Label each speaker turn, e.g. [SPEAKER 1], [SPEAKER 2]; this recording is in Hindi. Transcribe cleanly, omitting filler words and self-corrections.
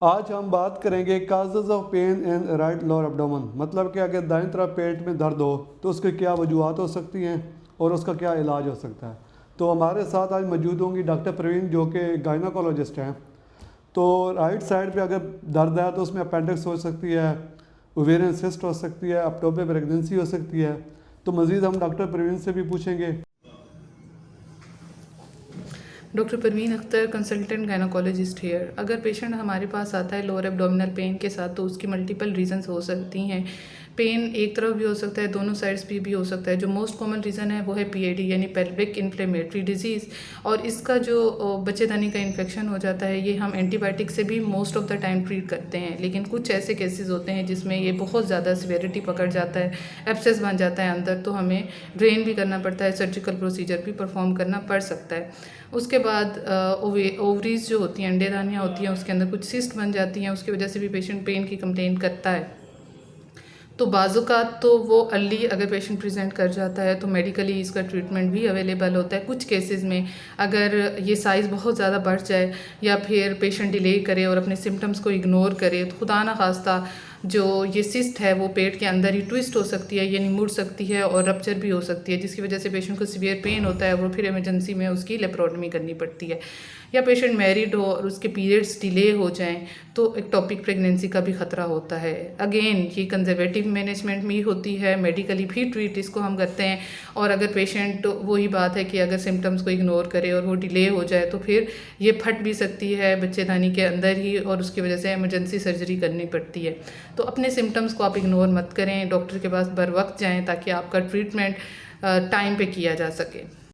[SPEAKER 1] आज हम बात करेंगे causes of pain in right lower abdomen, मतलब कि अगर दाईं तरफ पेट में दर्द हो तो उसकी क्या वजूहत हो सकती हैं और उसका क्या इलाज हो सकता है। तो हमारे साथ आज मौजूद होंगी डॉक्टर प्रवीण जो कि गायनाकोलॉजिस्ट हैं। तो राइट साइड पे अगर दर्द है तो उसमें अपेंडिक्स हो सकती है, ओवेरियन सिस्ट हो सकती है, अक्टोबर प्रेगनेंसी हो सकती है। तो मज़ीद हम डॉक्टर प्रवीण से भी पूछेंगे।
[SPEAKER 2] Doctor Parveen Akhtar, consultant gynaecologist here. अगर पेशेंट हमारे पास आता है लोअर एब्डोमिनल पेन के साथ तो उसकी मल्टीपल रीजंस हो सकती हैं। पेन एक तरफ भी हो सकता है, दोनों साइड्स भी हो सकता है। जो मोस्ट कॉमन रीज़न है वो है पीआईडी यानी पेल्विक इन्फ्लेमेटरी डिजीज़, और इसका जो बच्चेदानी का इन्फेक्शन हो जाता है ये हम एंटीबायोटिक से भी most of the time treat करते हैं। लेकिन कुछ ऐसे केसेस होते हैं जिसमें ये बहुत ज़्यादा सिवियरिटी पकड़ जाता है, एब्सेस बन जाता है अंदर, तो हमें ड्रेन भी करना पड़ता है, सर्जिकल प्रोसीजर भी परफॉर्म करना पड़ सकता है। उसके बाद ओवरीज जो होती हैं, अंडेदानियाँ होती हैं, उसके अंदर कुछ सिस्ट बन जाती हैं, उसकी वजह से भी पेशेंट पेन की कंप्लेंट करता है। तो बाज़ात तो वो अर्ली अगर पेशेंट प्रेजेंट कर जाता है तो मेडिकली इसका ट्रीटमेंट भी अवेलेबल होता है। कुछ केसेस में अगर ये साइज़ बहुत ज़्यादा बढ़ जाए या फिर पेशेंट डिले करे और अपने सिम्टम्स को इग्नोर करे तो खुदा ना खास्ता जो ये सिस्ट है वो पेट के अंदर ही ट्विस्ट हो सकती है, यानी मुड़ सकती है और रप्चर भी हो सकती है, जिसकी वजह से पेशेंट को सीवियर पेन होता है और फिर इमरजेंसी में उसकी लेप्रोटमी करनी पड़ती है। या पेशेंट मैरिड हो और उसके पीरियड्स डिले हो जाएं तो एक्टोपिक प्रेगनेंसी का भी ख़तरा होता है। अगेन ये कंजर्वेटिव मैनेजमेंट में ही होती है, मेडिकली भी ट्रीट इसको हम करते हैं। और अगर पेशेंट वही बात है कि अगर सिम्टम्स को इग्नोर करे और वो डिले हो जाए तो फिर ये फट भी सकती है बच्चेदानी के अंदर ही और उसकी वजह से इमरजेंसी सर्जरी करनी पड़ती है। तो अपने सिम्टम्स को आप इग्नोर मत करें, डॉक्टर के पास बर वक्त जाएँ ताकि आपका ट्रीटमेंट टाइम पे किया जा सके।